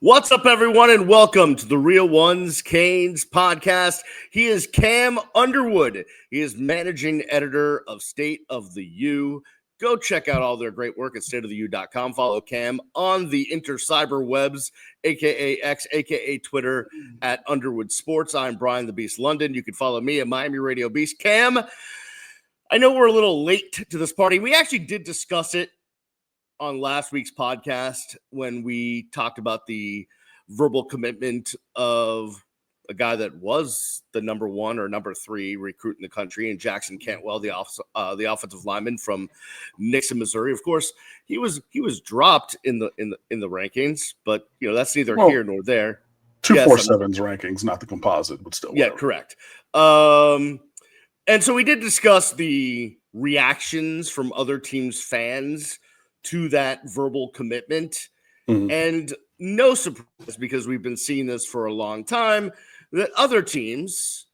What's up, everyone, and welcome to the Real Ones Canes podcast. He is Cam Underwood. He is managing editor of State of the U. Go check out all their great work at stateoftheu.com. Follow Cam on the intercyber webs, a.k.a. X, a.k.a. Twitter, at Underwood Sports. I'm Brian the Beast London. You can follow me at Miami Radio Beast. Cam, I know we're a little late to this party. We actually did discuss it on last week's podcast when we talked about the verbal commitment of a guy that was the number one or number three recruit in the country, and Jackson Cantwell, the offensive lineman from Nixon, Missouri. Of course, he was dropped in the rankings, but that's neither here nor there. 247's rankings, not the composite, but still. Yeah, correct. And so we did discuss the reactions from other teams' fans to that verbal commitment. And no surprise, because we've been seeing this for a long time, that other teams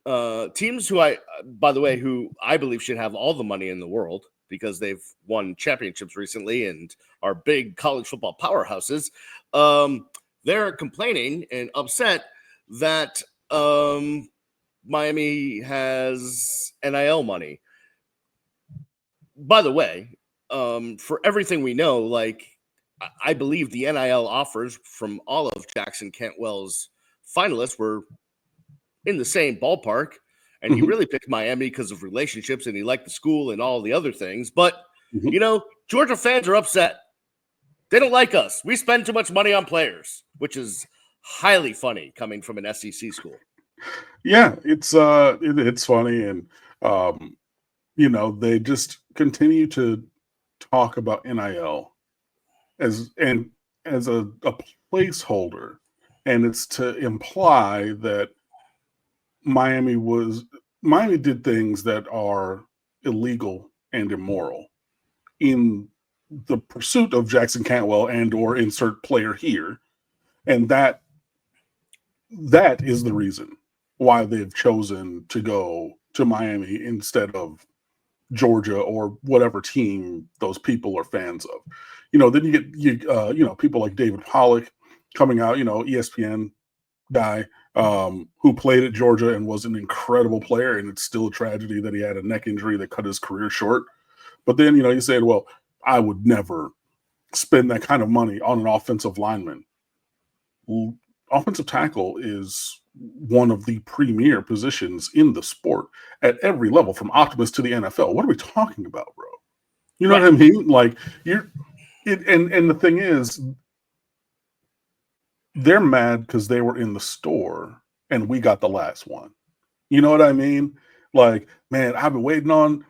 who who I believe should have all the money in the world because they've won championships recently and are big college football powerhouses, they're complaining and upset that Miami has NIL money. By the way, for everything we know, I believe the NIL offers from all of Jackson Cantwell's finalists were in the same ballpark, and he really picked Miami because of relationships, and he liked the school and all the other things. But, Georgia fans are upset. They don't like us. We spend too much money on players, which is highly funny coming from an SEC school. Yeah, it's funny, and they just continue to talk about NIL as a placeholder, and it's to imply that Miami did things that are illegal and immoral in the pursuit of Jackson Cantwell and or insert player here, and that is the reason why they've chosen to go to Miami instead of Georgia or whatever team those people are fans of. Then you get people like David Pollack coming out, ESPN guy who played at Georgia and was an incredible player, and it's still a tragedy that he had a neck injury that cut his career short. But then you said, well, I would never spend that kind of money on an offensive lineman. Offensive tackle is one of the premier positions in the sport at every level, from Optimus to the NFL. What are we talking about, bro? You know what I mean? And the thing is, they're mad because they were in the store and we got the last one. You know what I mean? Man, I've been waiting on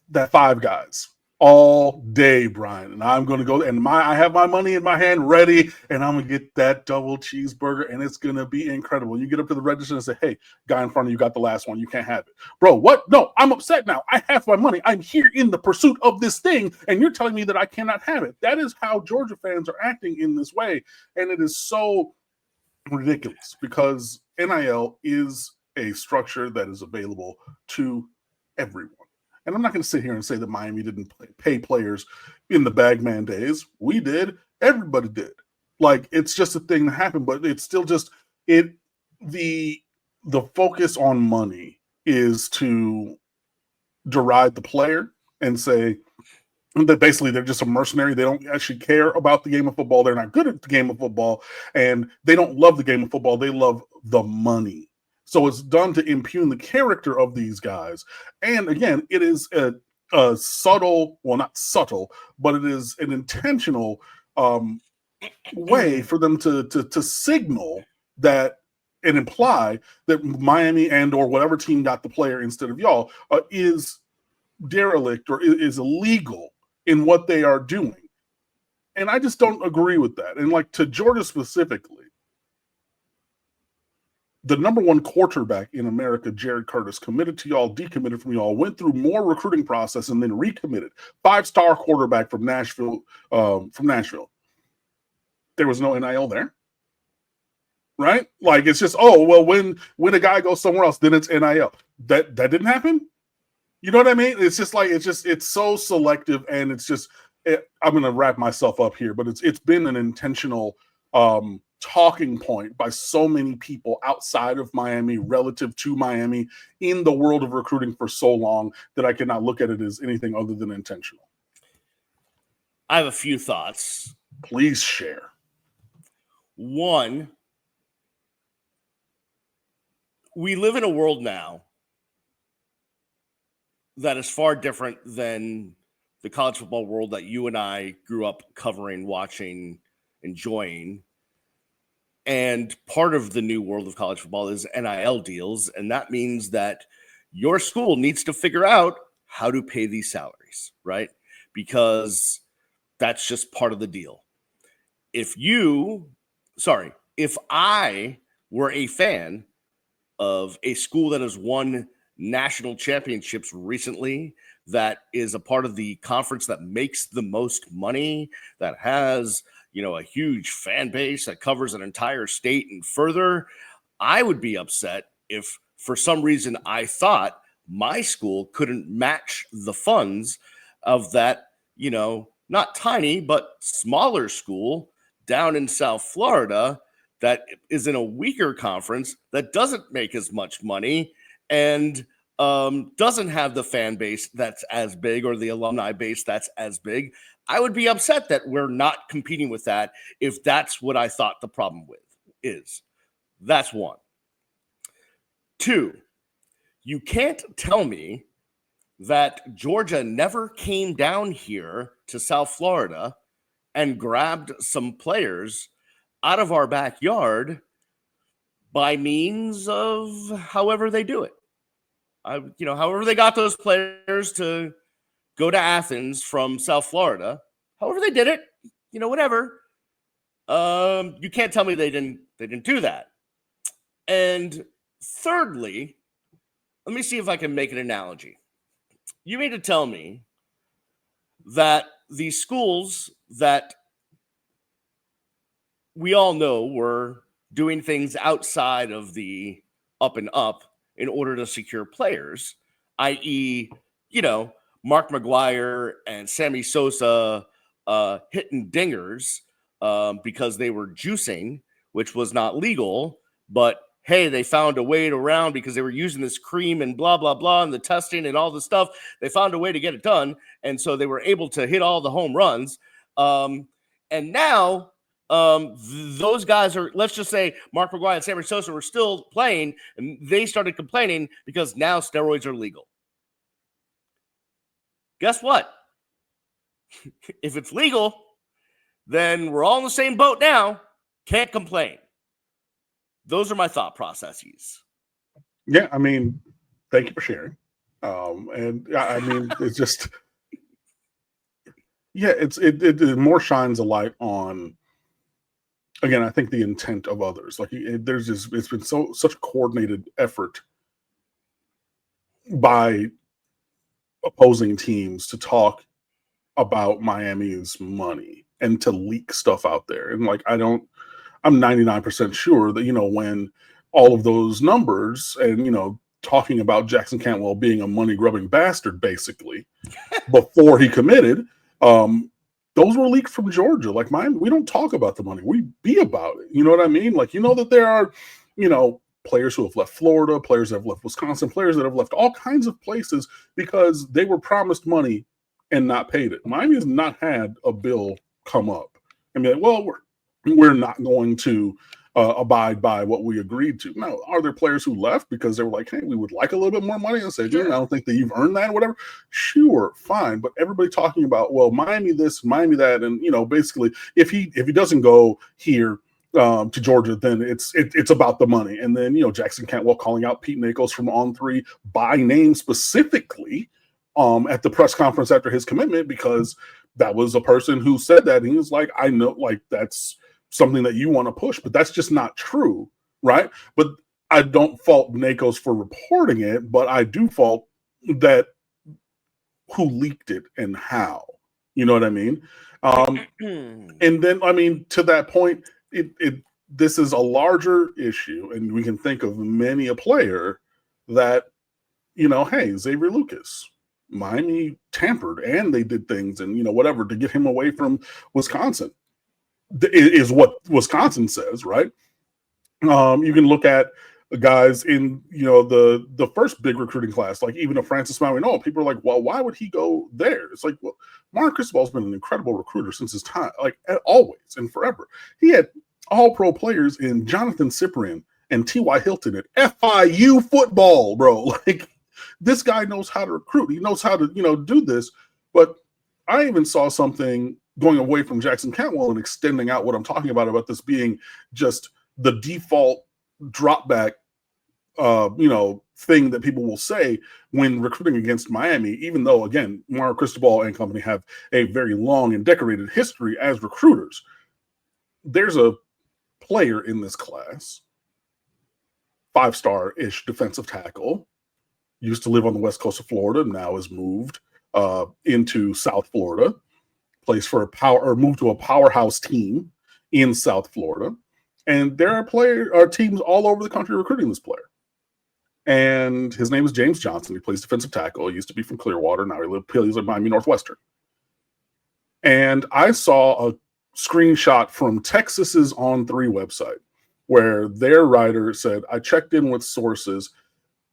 that Five Guys all day, Brian, and I'm going to go, and I have my money in my hand ready, and I'm going to get that double cheeseburger, and it's going to be incredible. You get up to the register and say, hey, guy in front of you got the last one. You can't have it. Bro, what? No, I'm upset now. I have my money. I'm here in the pursuit of this thing, and you're telling me that I cannot have it. That is how Georgia fans are acting in this way, and it is so ridiculous because NIL is a structure that is available to everyone. And I'm not going to sit here and say that Miami didn't pay players in the Bagman days. We did. Everybody did. It's just a thing that happened, but it's still just the focus on money is to deride the player and say that basically they're just a mercenary. They don't actually care about the game of football. They're not good at the game of football, and they don't love the game of football. They love the money. So it's done to impugn the character of these guys. And again, it is a subtle, well, not subtle, but it is an intentional way for them to signal that and imply that Miami and or whatever team got the player instead of y'all is derelict or is illegal in what they are doing. And I just don't agree with that. And to Georgia specifically, the number one quarterback in America, Jared Curtis, committed to y'all, decommitted from y'all, went through more recruiting process and then recommitted. 5-star quarterback from Nashville. There was no NIL there, right? It's just, when a guy goes somewhere else, then it's NIL. That didn't happen. You know what I mean? It's just it's so selective, and it's just. I'm going to wrap myself up here, but it's been an intentional talking point by so many people outside of Miami relative to Miami in the world of recruiting for so long that I cannot look at it as anything other than intentional. I have a few thoughts. Please share. One, we live in a world now that is far different than the college football world that you and I grew up covering, watching, enjoying. And part of the new world of college football is NIL deals. And that means that your school needs to figure out how to pay these salaries, right? Because that's just part of the deal. If I were a fan of a school that has won national championships recently, that is a part of the conference that makes the most money, that has, a huge fan base that covers an entire state and further, I would be upset if for some reason I thought my school couldn't match the funds of that, not tiny, but smaller school down in South Florida that is in a weaker conference that doesn't make as much money and doesn't have the fan base that's as big or the alumni base that's as big. I would be upset that we're not competing with that if that's what I thought the problem with is. That's one. Two, you can't tell me that Georgia never came down here to South Florida and grabbed some players out of our backyard by means of however they do it. However they got those players to go to Athens from South Florida, however they did it, whatever. You can't tell me they didn't do that. And thirdly, let me see if I can make an analogy. You mean to tell me that these schools that we all know were doing things outside of the up and up in order to secure players, i.e., Mark McGuire and Sammy Sosa hitting dingers because they were juicing, which was not legal, but hey, they found a way around because they were using this cream and blah, blah, blah, and the testing and all the stuff. They found a way to get it done. And so they were able to hit all the home runs. And now those guys are, let's just say Mark McGuire and Sammy Sosa were still playing, and they started complaining because now steroids are legal. Guess what? If it's legal, then we're all in the same boat now. Can't complain. Those are my thought processes. Yeah, I mean, thank you for sharing. And I mean, it's just, yeah, it more shines a light on, again, I think the intent of others. Like it's been such a coordinated effort by opposing teams to talk about Miami's money and to leak stuff out there. And I'm 99% sure that, when all of those numbers and, talking about Jackson Cantwell being a money grubbing bastard, basically, before he committed, those were leaked from Georgia. Like Miami, we don't talk about the money. We be about it. You know what I mean? Like, that there are, players who have left Florida, players that have left Wisconsin, players that have left all kinds of places because they were promised money and not paid it. Miami has not had a bill come up and be like, well, we're not going to abide by what we agreed to. Now, are there players who left because they were like, hey, we would like a little bit more money, and said, I don't think that you've earned that or whatever? Sure, fine. But everybody talking about, well, Miami this, Miami that, and basically if he doesn't go here to Georgia, then it's about the money. And then Jackson Cantwell calling out Pete Nakos from On3 by name specifically at the press conference after his commitment, because that was a person who said that. And he was like, I know, like, that's something that you want to push, but that's just not true, right? But I don't fault Nakos for reporting it, but I do fault that who leaked it and how. You know what I mean? And then, I mean, to that point, this is a larger issue, and we can think of many a player that, hey, Xavier Lucas, Miami tampered and they did things and, whatever to get him away from Wisconsin. is what Wisconsin says, right? You can look at guys in the first big recruiting class, like even a Francis Mauigoa. People are like, well, why would he go there? It's like, well, Mark Cristobal's been an incredible recruiter since his time, like always and forever. He had all-pro players in Jonathan Cyprian and T.Y. Hilton at FIU football, bro. Like, this guy knows how to recruit. He knows how to, do this. But I even saw something going away from Jackson Cantwell and extending out what I'm talking about this being just the default drop back, thing that people will say when recruiting against Miami, even though, again, Mario Cristobal and company have a very long and decorated history as recruiters. There's a player in this class, 5-star-ish defensive tackle, used to live on the west coast of Florida, now has moved into South Florida, plays for moved to a powerhouse team in South Florida. And there are teams all over the country recruiting this player. And his name is James Johnson. He plays defensive tackle. He used to be from Clearwater. Now he's at Miami Northwestern. And I saw a screenshot from Texas's On3 website where their writer said, I checked in with sources.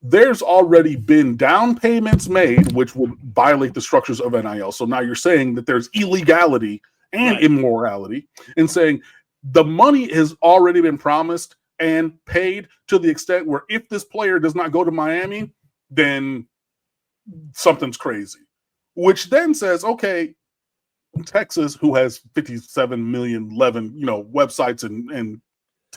There's already been down payments made, which would violate the structures of NIL. So now you're saying that there's illegality and immorality, and saying the money has already been promised and paid to the extent where if this player does not go to Miami, then something's crazy. Which then says, okay, Texas, who has 57 million, 11, websites and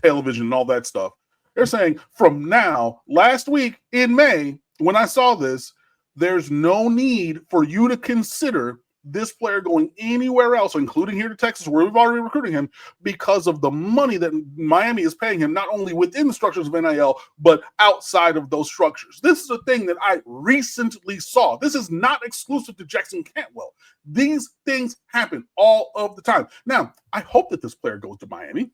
television and all that stuff, they're saying from now, last week in May, when I saw this, there's no need for you to consider this player going anywhere else, including here to Texas, where we've already recruiting him, because of the money that Miami is paying him, not only within the structures of NIL, but outside of those structures. This is a thing that I recently saw. This is not exclusive to Jackson Cantwell. These things happen all of the time. Now, I hope that this player goes to Miami.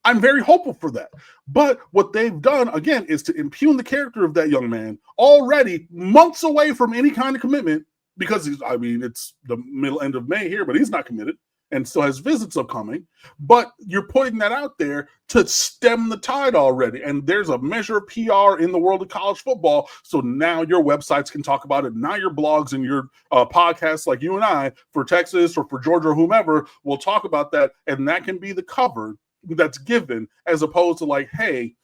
I'm very hopeful for that. But what they've done, again, is to impugn the character of that young man already months away from any kind of commitment, because it's the middle end of May here, but he's not committed and still has visits upcoming. But you're putting that out there to stem the tide already. And there's a measure of PR in the world of college football. So now your websites can talk about it. Now your blogs and your podcasts like you and I for Texas or for Georgia or whomever will talk about that. And that can be the cover that's given, as opposed to like, hey,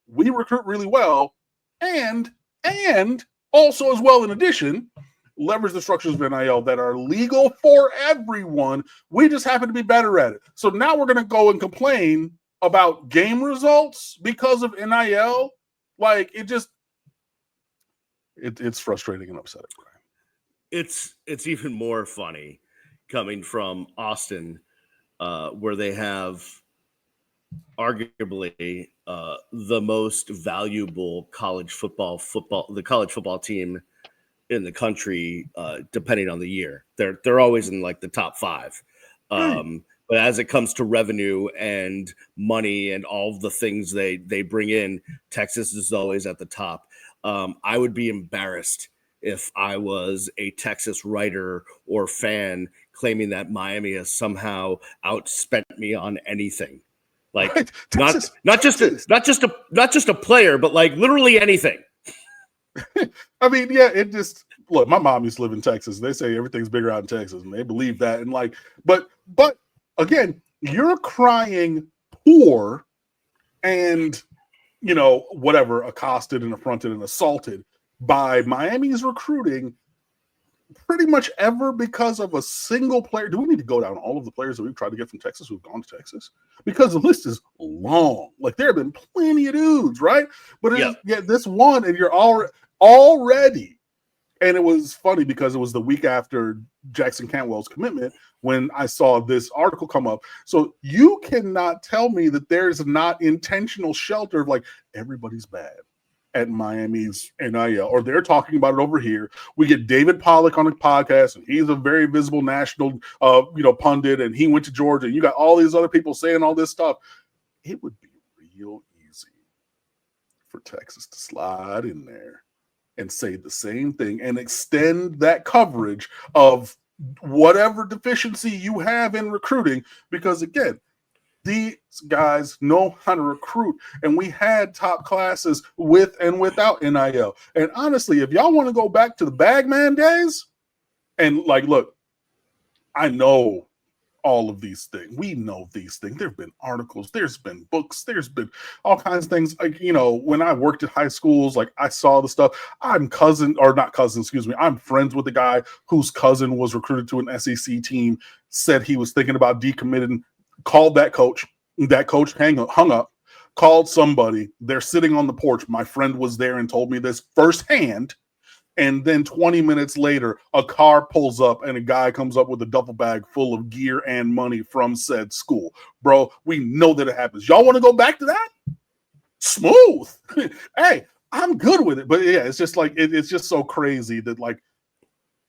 we recruit really well. And also as well, in addition, leverage the structures of NIL that are legal for everyone. We just happen to be better at it. So now we're going to go and complain about game results because of NIL. Like, it's frustrating and upsetting. It's even more funny coming from Austin, where they have arguably the most valuable college football team in the country, depending on the year. They're always in like the top 5. But as it comes to revenue and money and all the things they bring in, Texas is always at the top. I would be embarrassed if I was a Texas writer or fan claiming that Miami has somehow outspent me on anything. Like right. not just a player, but like literally anything. I mean, yeah, look, my mom used to live in Texas. They say everything's bigger out in Texas, and they believe that. And like, but again, you're crying poor and, whatever, accosted and affronted and assaulted by Miami's recruiting pretty much ever because of a single player. Do we need to go down all of the players that we've tried to get from Texas who've gone to Texas? Because the list is long. Like, there have been plenty of dudes, right? But this one, and you're already. And it was funny because it was the week after Jackson Cantwell's commitment when I saw this article come up. So you cannot tell me that there's not intentional shelter of like, everybody's bad at Miami's NIL, or they're talking about it over here. We get David Pollack on the podcast, and he's a very visible national, pundit, and he went to Georgia. You got all these other people saying all this stuff. It would be real easy for Texas to slide in there and say the same thing and extend that coverage of whatever deficiency you have in recruiting, because again, These guys know how to recruit, and we had top classes with and without NIL. And honestly, if y'all want to go back to the Bagman days, and like, look, I know all of these things. We know these things. There have been articles, there's been books, there's been all kinds of things. Like, you know, when I worked at high schools, like I saw the stuff. I'm friends with the guy whose cousin was recruited to an SEC team, said he was thinking about decommitting, called that coach. That coach hung up, called somebody. They're sitting on the porch. My friend was there and told me this firsthand. And then 20 minutes later, a car pulls up and a guy comes up with a duffel bag full of gear and money from said school. Bro, we know that it happens. Y'all want to go back to that? Smooth. Hey, I'm good with it. But yeah, it's just like, it's just so crazy that like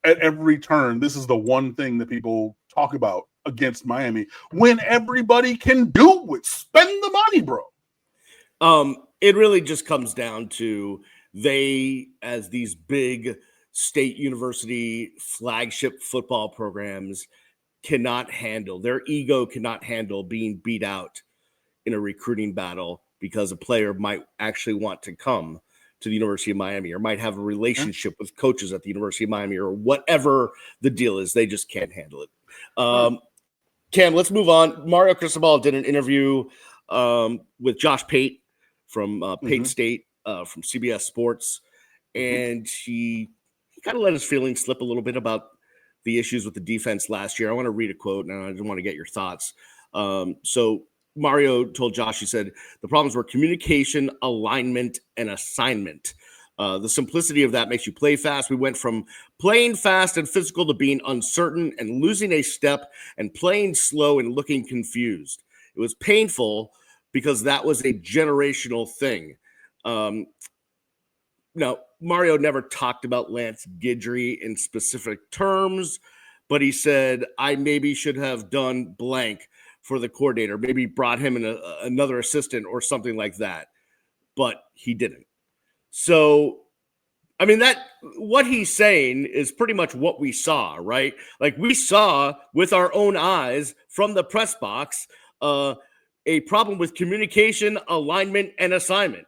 at every turn, this is the one thing that people talk about against Miami when everybody can do it. Spend the money, bro. It really just comes down to they, as these big state university flagship football programs, their ego cannot handle being beat out in a recruiting battle because a player might actually want to come to the University of Miami or might have a relationship with coaches at the University of Miami or whatever the deal is. They just can't handle it. Cam, let's move on. Mario Cristobal did an interview with Josh Pate from Pate State, from CBS Sports, and he kind of let his feelings slip a little bit about the issues with the defense last year. I want to read a quote, and I just want to get your thoughts. So Mario told Josh, he said, the problems were communication, alignment, and assignment. The simplicity of that makes you play fast. We went from playing fast and physical to being uncertain and losing a step and playing slow and looking confused. It was painful because that was a generational thing. Now, Mario never talked about Lance Guidry in specific terms, but he said, I maybe should have done blank for the coordinator, maybe brought him in another assistant or something like that, but he didn't. So, I mean, what he's saying is pretty much what we saw, right? Like we saw with our own eyes from the press box, a problem with communication, alignment, and assignment,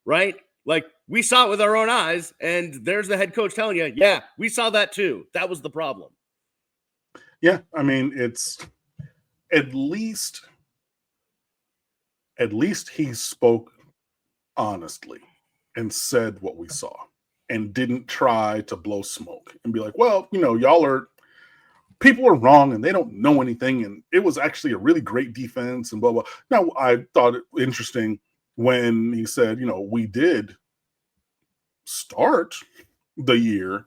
right? Like we saw it with our own eyes, and there's the head coach telling you, yeah, we saw that too. That was the problem. Yeah, I mean, it's at least he spoke honestly and said what we saw and didn't try to blow smoke and be like, well, you know, people are wrong and they don't know anything. And it was actually a really great defense and blah, blah. Now, I thought it interesting when he said, you know, we did start the year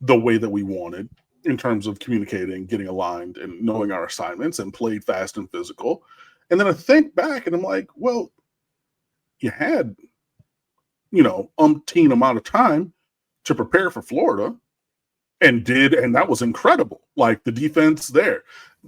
the way that we wanted in terms of communicating, getting aligned, and knowing our assignments, and played fast and physical. And then I think back and I'm like, well, you had, you know, umpteen amount of time to prepare for Florida and that was incredible. Like the defense there.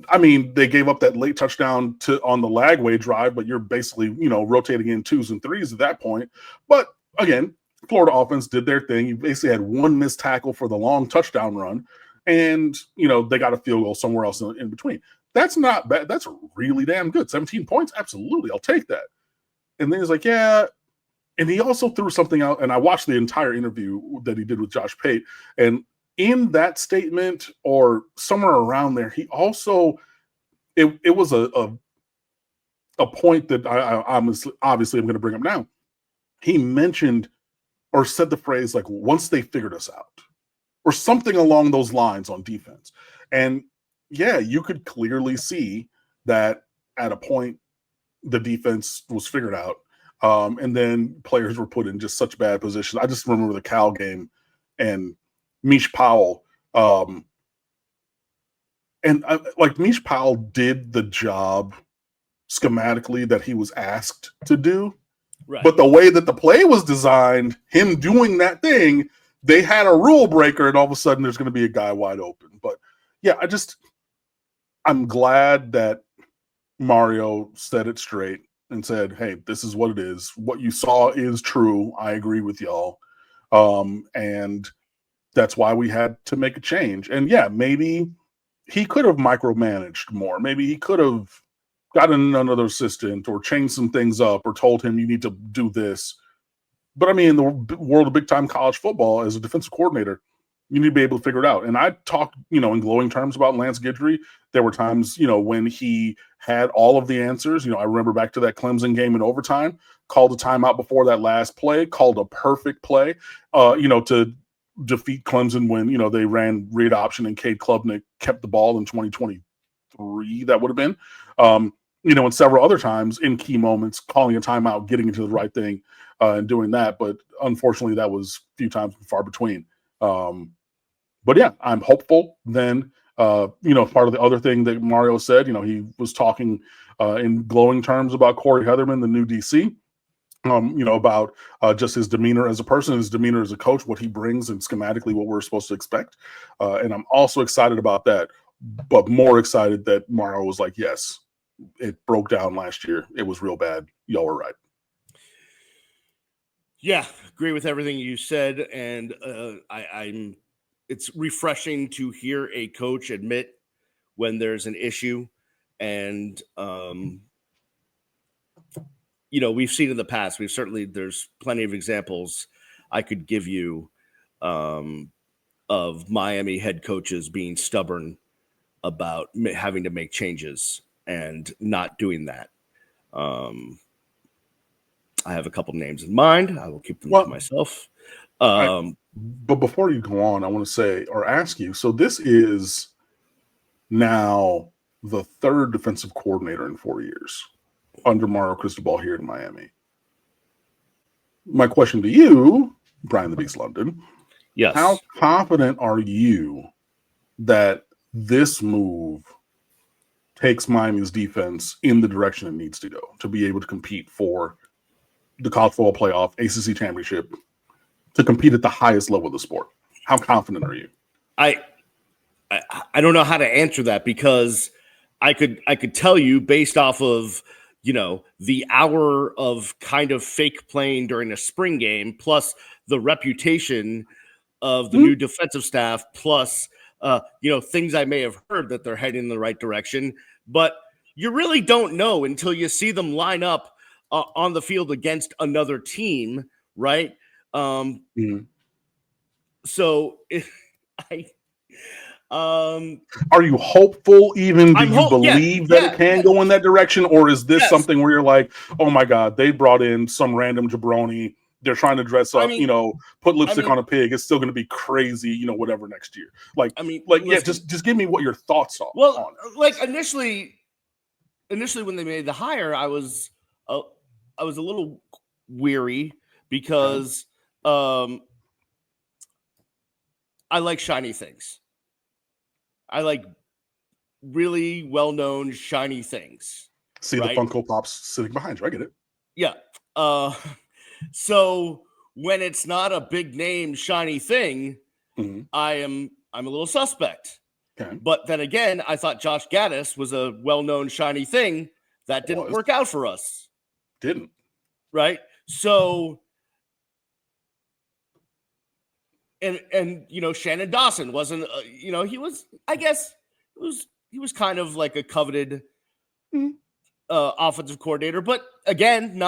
I mean, they gave up that late touchdown on the Lagway drive, but you're basically, you know, rotating in 2s and 3s at that point. But again, Florida offense did their thing. You basically had one missed tackle for the long touchdown run, and, you know, they got a field goal somewhere else in between. That's not bad. That's really damn good. 17 points? Absolutely. I'll take that. And then he's like, yeah. And he also threw something out, and I watched the entire interview that he did with Josh Pate, and in that statement or somewhere around there, he also, it was a point that I obviously I'm going to bring up now. He mentioned or said the phrase like, once they figured us out, or something along those lines on defense. And yeah, you could clearly see that at a point the defense was figured out. And then players were put in just such bad positions. I just remember the Cal game and Mish Powell. Mish Powell did the job schematically that he was asked to do. Right. But the way that the play was designed, him doing that thing, they had a rule breaker, and all of a sudden there's going to be a guy wide open. But yeah, I'm glad that Mario said it straight and said, hey, this is what it is. What you saw is true. I agree with y'all. And that's why we had to make a change. And yeah, maybe he could have micromanaged more. Maybe he could have got in another assistant or changed some things up or told him you need to do this. But I mean, in the world of big time college football, as a defensive coordinator, you need to be able to figure it out. And I talked, in glowing terms about Lance Guidry. There were times, when he had all of the answers. I remember back to that Clemson game in overtime, called a timeout before that last play, called a perfect play, to defeat Clemson when, they ran read option and Cade Klubnik kept the ball in 2023. That would have been, and several other times in key moments, calling a timeout, getting into the right thing, and doing that. But unfortunately, that was a few times far between. But yeah, I'm hopeful then. Part of the other thing that Mario said, he was talking in glowing terms about Corey Heatherman, the new DC, about just his demeanor as a person, his demeanor as a coach, what he brings, and schematically what we're supposed to expect. And I'm also excited about that, but more excited that Mario was like, yes, it broke down last year. It was real bad. Y'all were right. Yeah, agree with everything you said, and it's refreshing to hear a coach admit when there's an issue, and we've seen in the past. There's plenty of examples I could give you of Miami head coaches being stubborn about having to make changes and not doing that. I have a couple names in mind. I will keep them to myself. But before you go on, I want to say or ask you, so this is now the third defensive coordinator in 4 years under Mario Cristobal here in Miami. My question to you, Brian the Beast London, yes, how confident are you that this move takes Miami's defense in the direction it needs to go to be able to compete for the college football playoff, ACC championship, to compete at the highest level of the sport? How confident are you? I don't know how to answer that, because I could tell you based off of the hour of kind of fake playing during a spring game, plus the reputation of the new defensive staff, plus things I may have heard that they're heading in the right direction, but you really don't know until you see them line up on the field against another team, right? So are you hopeful? Even do you believe that it can go in that direction, or is this something where you're like, oh my god, they brought in some random jabroni, they're trying to dress up, put lipstick on a pig, it's still going to be crazy, whatever next year? Just give me what your thoughts are. Well, like initially when they made the hire, I was a little weary because I like shiny things. I like really well-known shiny things. See, right? The Funko Pops sitting behind you. I get it. Yeah. So when it's not a big name shiny thing, I'm a little suspect. Okay. But then again, I thought Josh Gaddis was a well-known shiny thing. That didn't work out for us. Didn't. Right? So and Shannon Dawson wasn't he was, I guess, he was kind of like a coveted offensive coordinator, but again,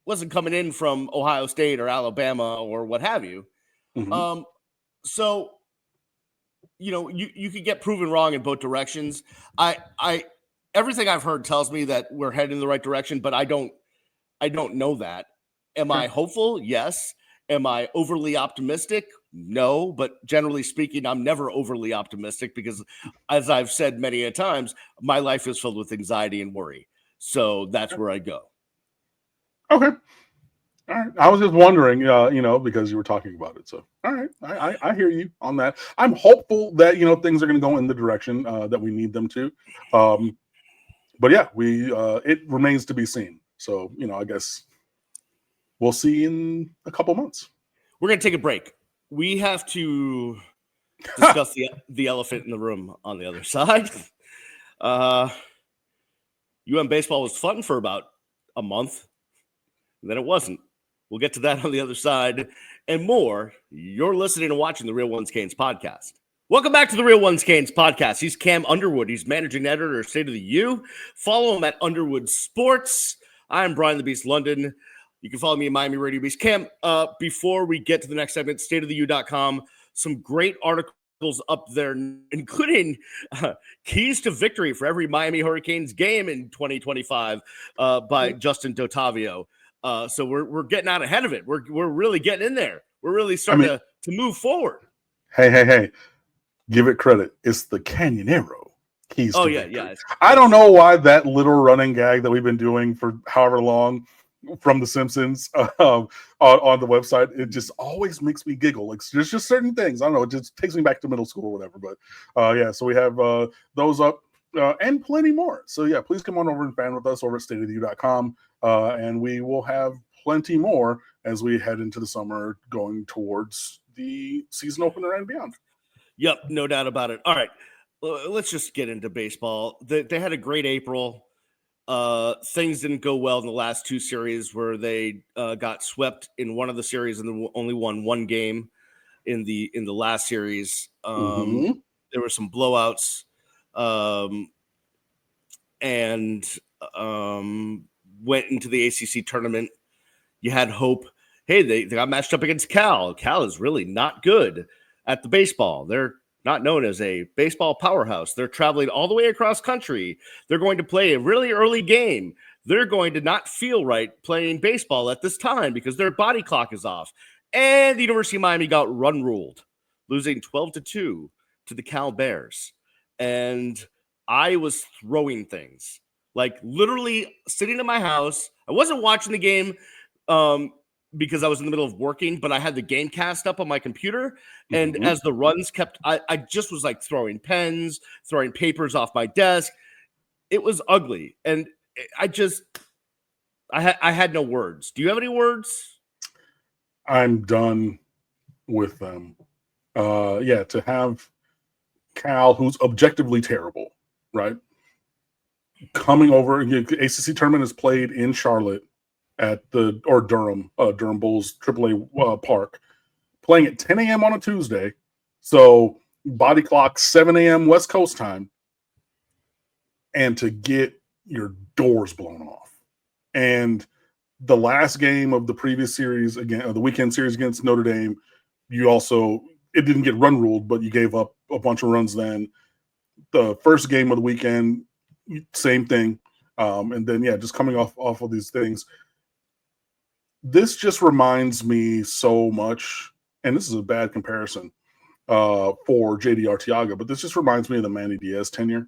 wasn't coming in from Ohio State or Alabama or what have you. So you could get proven wrong in both directions. I everything I've heard tells me that we're heading in the right direction, but I don't know that. Am I hopeful? Yes. Am I overly optimistic? No, but generally speaking, I'm never overly optimistic because, as I've said many a times, my life is filled with anxiety and worry. So that's where I go. Okay. All right. I was just wondering, because you were talking about it. So, all right. I hear you on that. I'm hopeful that, things are going to go in the direction that we need them to. But yeah, it remains to be seen. So, I guess we'll see in a couple months. We're going to take a break. We have to discuss the elephant in the room on the other side. UM baseball was fun for about a month, and then it wasn't. We'll get to that on the other side and more. You're listening and watching the Real Ones Canes podcast. Welcome back to the Real Ones Canes podcast. He's Cam Underwood. He's managing editor of State of the U. Follow him at Underwood Sports. I'm Brian the Beast London. You can follow me at Miami Radio Beast. Cam, before we get to the next segment, stateoftheu.com, some great articles up there, including keys to victory for every Miami Hurricanes game in 2025 by Justin Dotavio. So we're getting out ahead of it. We're really getting in there. We're really starting to move forward. Hey. Give it credit. It's the Canyonero keys to victory. Yeah. I don't know why that little running gag that we've been doing for however long from The Simpsons on the website, it just always makes me giggle. Like, there's just certain things. I don't know. It just takes me back to middle school or whatever. But so we have those up and plenty more. So yeah, please come on over and fan with us over at stateoftheu.com. And we will have plenty more as we head into the summer going towards the season opener and beyond. Yep, no doubt about it. All right, let's just get into baseball. They had a great April. Things didn't go well in the last two series where they got swept in one of the series and only won one game in the last series. There were some blowouts and went into the ACC tournament. You had hope. Hey, they got matched up against Cal. Cal is really not good at the baseball. They're not known as a baseball powerhouse. They're traveling all the way across country. They're going to play a really early game. They're going to not feel right playing baseball at this time because their body clock is off. And the University of Miami got run ruled, losing 12-2 to the Cal Bears. And I was throwing things, like literally sitting in my house. I wasn't watching the game because I was in the middle of working, but I had the game cast up on my computer. And as the runs kept, I just was like throwing pens, throwing papers off my desk. It was ugly. And I had no words. Do you have any words? I'm done with them. To have Cal, who's objectively terrible, right? Coming over, ACC tournament is played in Charlotte at Durham Bulls AAA Park, playing at 10 a.m. on a Tuesday. So body clock 7 a.m. West Coast time, and to get your doors blown off. And the last game of the previous series, again, the weekend series against Notre Dame, it didn't get run ruled, but you gave up a bunch of runs then. The first game of the weekend, same thing. And then, just coming off of these things. This just reminds me so much, and this is a bad comparison for JD Arteaga, but this just reminds me of the Manny Diaz tenure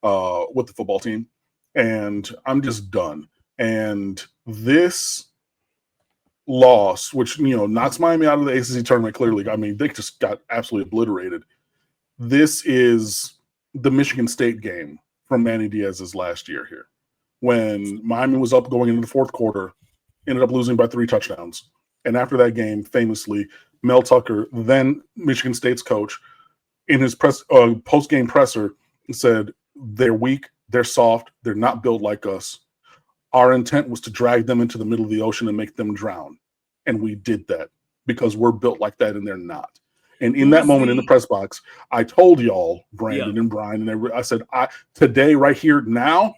with the football team. And I'm just done. And this loss, which, knocks Miami out of the ACC tournament clearly. I mean, they just got absolutely obliterated. This is the Michigan State game from Manny Diaz's last year here, when Miami was up going into the fourth quarter, ended up losing by 3 touchdowns. And after that game, famously, Mel Tucker, then Michigan State's coach, in his post-game presser said, "They're weak, they're soft, they're not built like us. Our intent was to drag them into the middle of the ocean and make them drown. And we did that because we're built like that and they're not." And in that moment in the press box, I told y'all, Brandon and Brian, and everybody, I said, today, right here, now,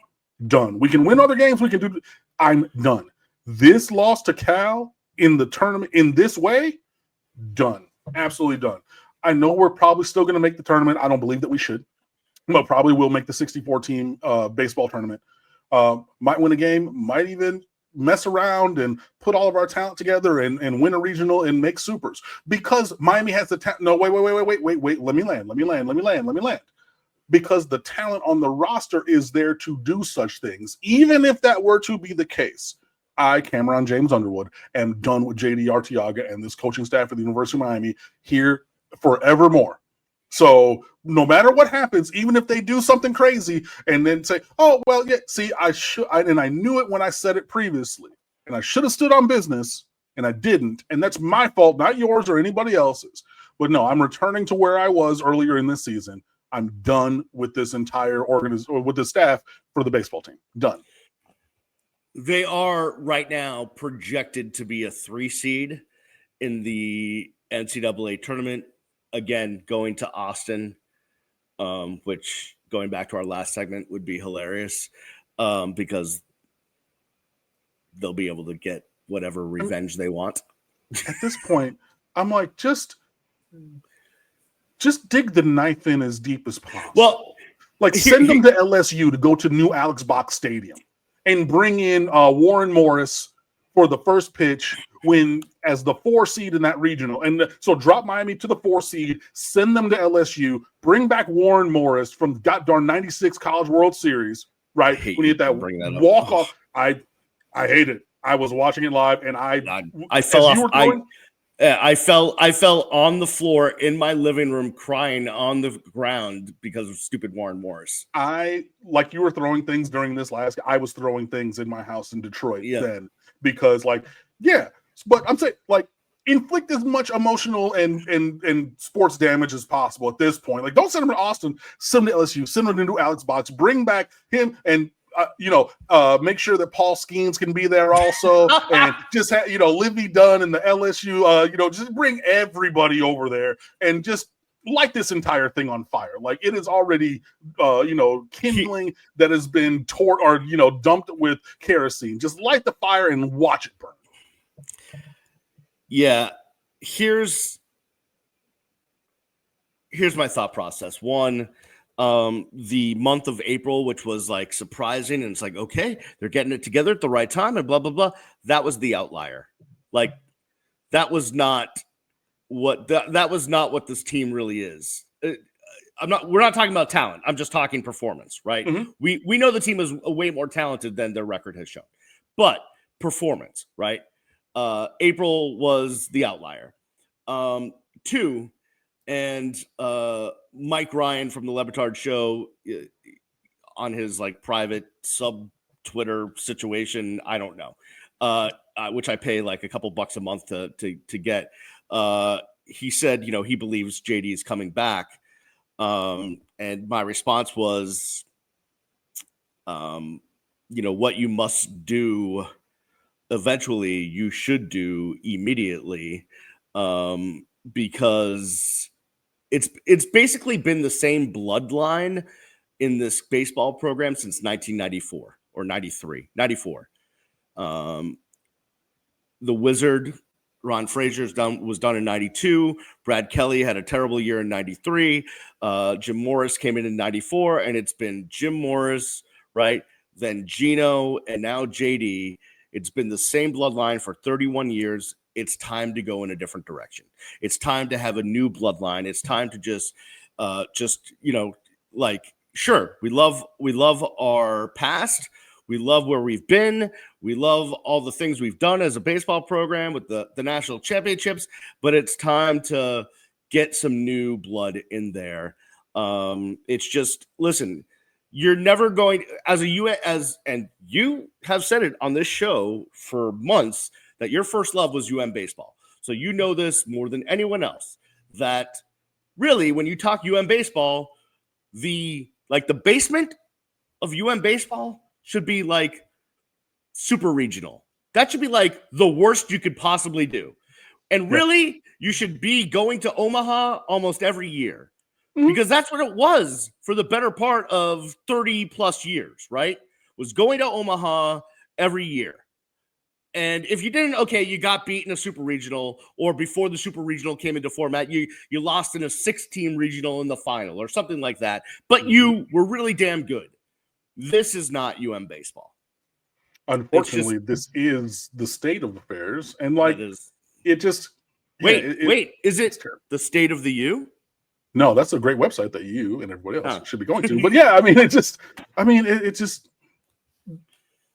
done. We can win other games. We can do. I'm done. This loss to Cal in the tournament in this way, done. Absolutely done. I know we're probably still going to make the tournament. I don't believe that we should, but probably will make the 64-team baseball tournament. Might win a game, might even mess around and put all of our talent together and win a regional and make supers, because Miami has the talent. No, wait. Let me land. Because the talent on the roster is there to do such things. Even if that were to be the case, I, Cameron James Underwood, am done with JD Arteaga and this coaching staff at the University of Miami here forevermore. So no matter what happens, even if they do something crazy and then say, "Oh, well, yeah, see, I knew it when I said it previously, and I should have stood on business, and I didn't, and that's my fault, not yours or anybody else's." But no, I'm returning to where I was earlier in this season. I'm done with this entire organization, with the staff for the baseball team. Done. They are right now projected to be a 3 seed in the NCAA tournament. again, going to Austin, which going back to our last segment would be hilarious, because they'll be able to get whatever revenge they want. At this point, I'm like, just dig the knife in as deep as possible. Well, like send them to LSU to go to New Alex Box Stadium and bring in Warren Morris for the first pitch as the 4 seed in that regional. And so drop Miami to the 4 seed, send them to LSU, bring back Warren Morris from goddamn 96 College World Series, right? When you get that walk off, I hate it. I was watching it live and I fell off. I fell on the floor in my living room crying on the ground because of stupid Warren Morris. Like you were throwing things during this last, I was throwing things in my house in Detroit then because but I'm saying like inflict as much emotional and sports damage as possible at this point. Like don't send him to Austin, send him to LSU, send him to New Alex Box, bring back him and make sure that Paul Skeens can be there also, and just have, Livy Dunn and the LSU, just bring everybody over there and just light this entire thing on fire. Like it is already, kindling that has been dumped with kerosene. Just light the fire and watch it burn. Yeah, here's my thought process. One. The month of April, which was like surprising, and it's like, okay, they're getting it together at the right time and blah, blah, blah. That was the outlier. Like that was not what this team really is. We're not talking about talent. I'm just talking performance, right? Mm-hmm. We know the team is way more talented than their record has shown, but performance, right? April was the outlier. 2, and Mike Ryan from the Lebitard show on his like private sub Twitter situation, I don't know, which I pay like a couple bucks a month to get. He said, he believes JD is coming back. And my response was, what you must do eventually, you should do immediately, because it's basically been the same bloodline in this baseball program since 1994 or 94. The Wizard, Ron Frazier was done in 92. Brad Kelly had a terrible year in 93. Jim Morris came in 94, and it's been Jim Morris, right? Then Gino, and now JD. It's been the same bloodline for 31 years. It's time to go in a different direction. It's time to have a new bloodline. It's time to sure, we love our past. We love where we've been. We love all the things we've done as a baseball program with the national championships, but it's time to get some new blood in there. It's just, listen, you're never going and you have said it on this show for months that your first love was UM baseball. So you know this more than anyone else, that really when you talk UM baseball, the basement of UM baseball should be like super regional. That should be like the worst you could possibly do. And really, you should be going to Omaha almost every year, because that's what it was for the better part of 30 plus years, right? Was going to Omaha every year. And if you didn't, okay, you got beat in a super regional, or before the super regional came into format, you lost in a 6-team regional in the final or something like that. But you were really damn good. This is not UM baseball. Unfortunately, this is the state of affairs. And is it the state of the U? No, that's a great website that you and everybody else should be going to. But yeah, it's just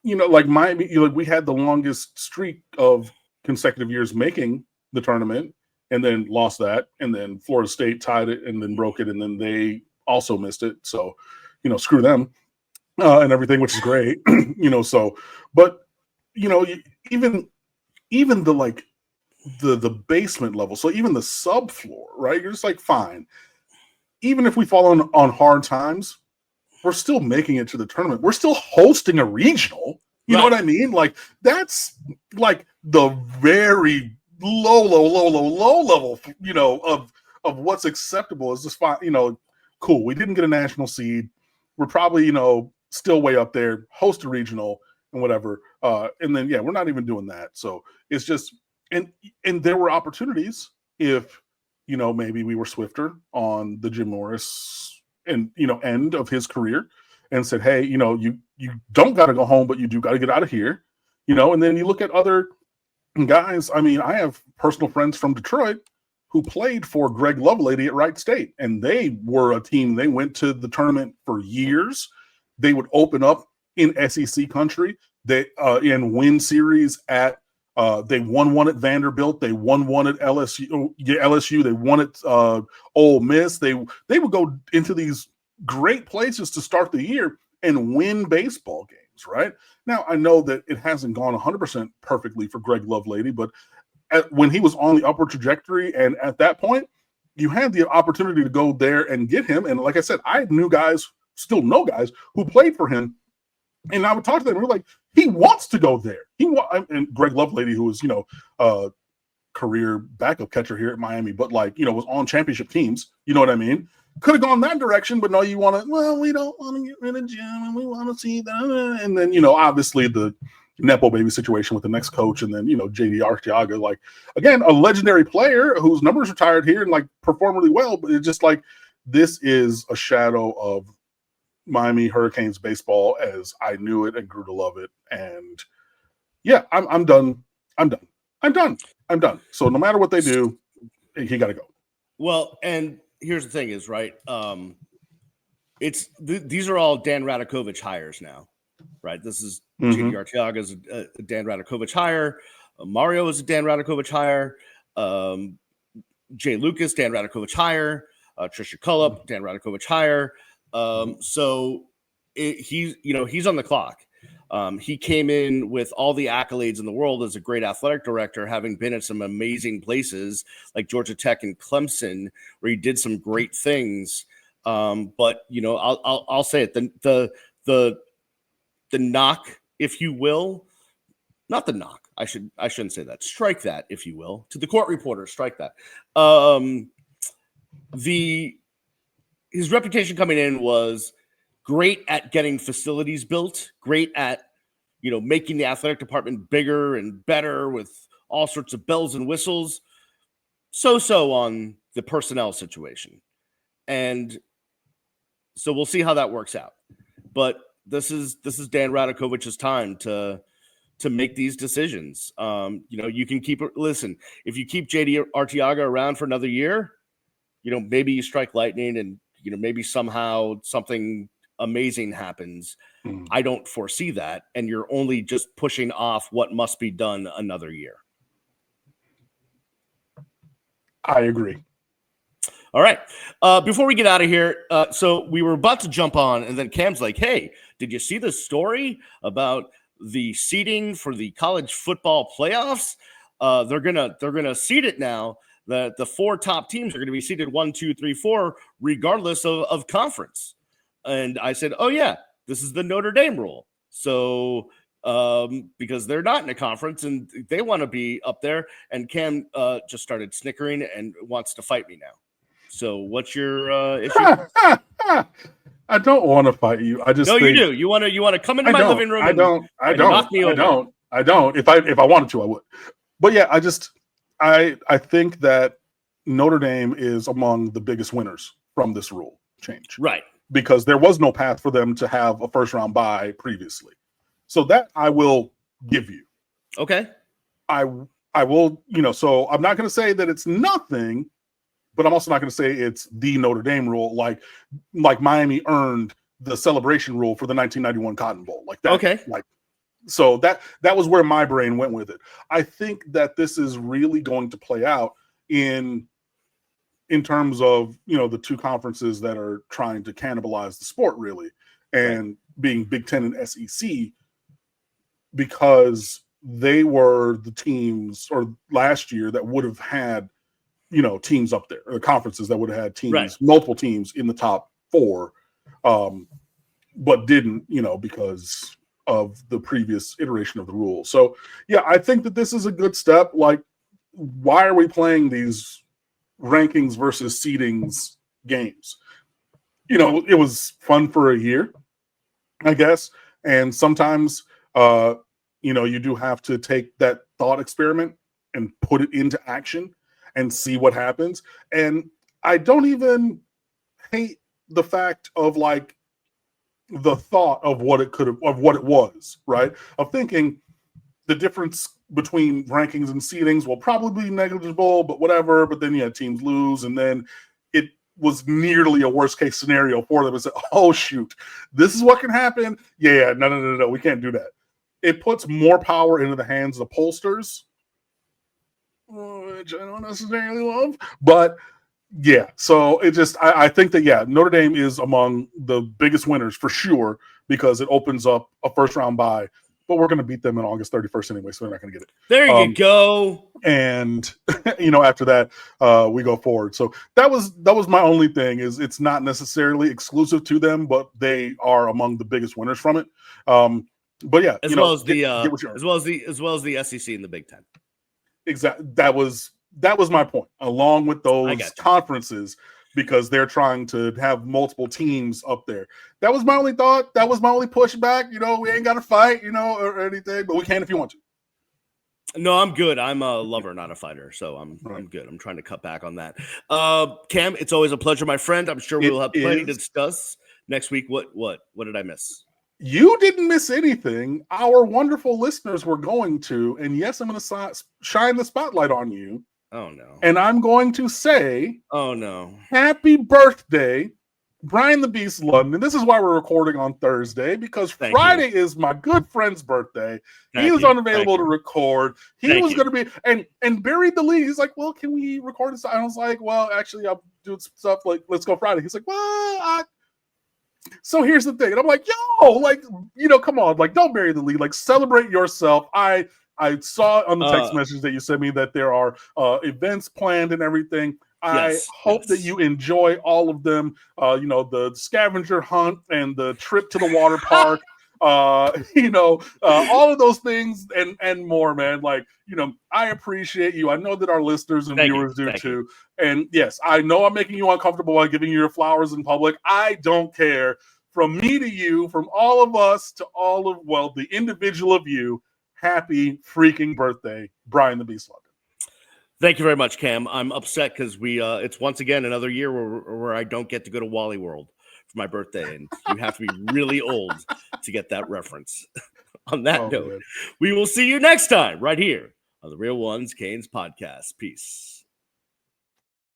like Miami, we had the longest streak of consecutive years making the tournament, and then lost that, and then Florida State tied it and then broke it, and then they also missed it. So, screw them and everything, which is great. But even the basement level, so even the subfloor, right? You're just like, fine. Even if we fall on hard times, we're still making it to the tournament. We're still hosting a regional. You know what I mean? Like, that's like the very low level, of what's acceptable is just fine. Cool. We didn't get a national seed. We're probably, still way up there, host a regional and whatever. And then, we're not even doing that. So it's just, and there were opportunities if, maybe we were swifter on the Jim Morris and, end of his career and said, hey, you don't got to go home, but you do got to get out of here, and then you look at other guys. I mean, I have personal friends from Detroit who played for Greg Lovelady at Wright State, and they were a team. They went to the tournament for years. They would open up in SEC country. They in win series at. They won one at Vanderbilt. They won one at LSU. LSU. They won at Ole Miss. They would go into these great places to start the year and win baseball games. Right now, I know that it hasn't gone 100% perfectly for Greg Lovelady, but when he was on the upward trajectory, and at that point, you had the opportunity to go there and get him. And like I said, I knew guys, still know guys who played for him, and I would talk to them. And we're like, he wants to go there. And Greg Lovelady, who was career backup catcher here at Miami, but was on championship teams. You know what I mean? Could have gone that direction, but no, you want to. Well, we don't want to get rid of Jim, and we want to see that. And then obviously the Nepo baby situation with the next coach, and then JD Arteaga, again, a legendary player whose numbers retired here and performed really well, but it's just this is a shadow of Miami Hurricanes baseball as I knew it and grew to love it. And I'm done. So no matter what they do, he got to go. Well, and here's the thing is, right, these are all Dan Radakovich hires now. Right, this is JD Arteaga is a Dan Radakovich hire. Mario is a Dan Radakovich hire. Jay Lucas, Dan Radakovich hire. Trisha Cullop, Dan Radakovich hire. So he's on the clock. He came in with all the accolades in the world as a great athletic director, having been at some amazing places like Georgia Tech and Clemson, where he did some great things. But I'll say it: the knock, if you will, not the knock. I shouldn't say that. Strike that, if you will, to the court reporter. Strike that. His reputation coming in was great at getting facilities built, great at making the athletic department bigger and better with all sorts of bells and whistles. So on the personnel situation, and so we'll see how that works out. But this is Dan Radakovich's time to make these decisions. You can listen, if you keep JD Arteaga around for another year, maybe you strike lightning and, maybe somehow something amazing happens. I don't foresee that. And you're only just pushing off what must be done another year. I agree. All right. Before we get out of here, so we were about to jump on, and then Cam's like, hey, did you see the story about the seeding for the college football playoffs? They're gonna seed it now. The four top teams are going to be seeded 1, 2, 3, 4, regardless of conference. And I said, oh yeah, this is the Notre Dame rule. So because they're not in a conference and they want to be up there, and Cam just started snickering and wants to fight me now. So what's your issue? I don't want to fight you. I just you do. You want to come into my living room? I don't. Knock me over. I don't. If I wanted to, I would. But yeah, I think that Notre Dame is among the biggest winners from this rule change, right? Because there was no path for them to have a first round bye previously. So that I will give you. Okay. I will. So I'm not going to say that it's nothing. But I'm also not going to say it's the Notre Dame rule, like Miami earned the celebration rule for the 1991 Cotton Bowl, like that. Okay. So that was where my brain went with it. I think that this is really going to play out in terms of the two conferences that are trying to cannibalize the sport, really, and being Big Ten and SEC, because they were the teams, or last year, that would have had teams up there, or conferences that would have had teams, multiple teams in the top 4, but didn't, because of the previous iteration of the rule. So, yeah, I think that this is a good step. Why are we playing these rankings versus seedings games. You know, it was fun for a year, I guess. And sometimes, you know, you do have to take that thought experiment and put it into action and see what happens. And I don't even hate the fact of like the thought of what it could have, of what it was, right? Of thinking the difference between rankings and seedings will probably be negligible, but whatever. But then, yeah, teams lose. And then it was nearly a worst case scenario for them. And said, oh, shoot, this is what can happen. Yeah, no, we can't do that. It puts more power into the hands of the pollsters, which I don't necessarily love. But yeah, so it just, I think that, yeah, Notre Dame is among the biggest winners for sure because it opens up a first round bye. But we're going to beat them on August 31st anyway, so they're not going to get it. There you go. And, you know, after that, we go forward. So that was my only thing is it's not necessarily exclusive to them, but they are among the biggest winners from it. But yeah, as well as the SEC and the Big Ten. Exactly. That was my point, along with those conferences, because they're trying to have multiple teams up there. That was my only thought. That was my only pushback. You know, we ain't got to fight, you know, or anything, but we can if you want to. No, I'm good. I'm a lover, not a fighter, so I'm good. I'm trying to cut back on that. Cam, it's always a pleasure, my friend. I'm sure we'll have plenty to discuss next week. What did I miss? You didn't miss anything. Our wonderful listeners were going to, and yes, I'm going to shine the spotlight on you. Oh, no. And I'm going to say, oh, no. Happy birthday, Brian the Beast London. This is why we're recording on Thursday, because Friday is my good friend's birthday. He was unavailable to record. He was going to be, and buried the lead. He's like, well, can we record this? I was like, well, actually, I'm doing some stuff. Like, let's go Friday. He's like, well, so here's the thing. And I'm like, yo, like, you know, come on. Like, don't bury the lead. Like, celebrate yourself. I saw on the text message that you sent me that there are events planned and everything. I hope that you enjoy all of them. You know, the scavenger hunt and the trip to the water park. You know, all of those things and more, man. Like, you know, I appreciate you. I know that our listeners and viewers do too. And yes, I know I'm making you uncomfortable by giving you your flowers in public. I don't care. From me to you, from all of us to all of, well, the individual of you. Happy freaking birthday, Brian the Beast London. Thank you very much, Cam. I'm upset because it's once again another year where I don't get to go to Wally World for my birthday, and you have to be really old to get that reference. On that note, we will see you next time right here on the Real Ones Canes podcast. Peace.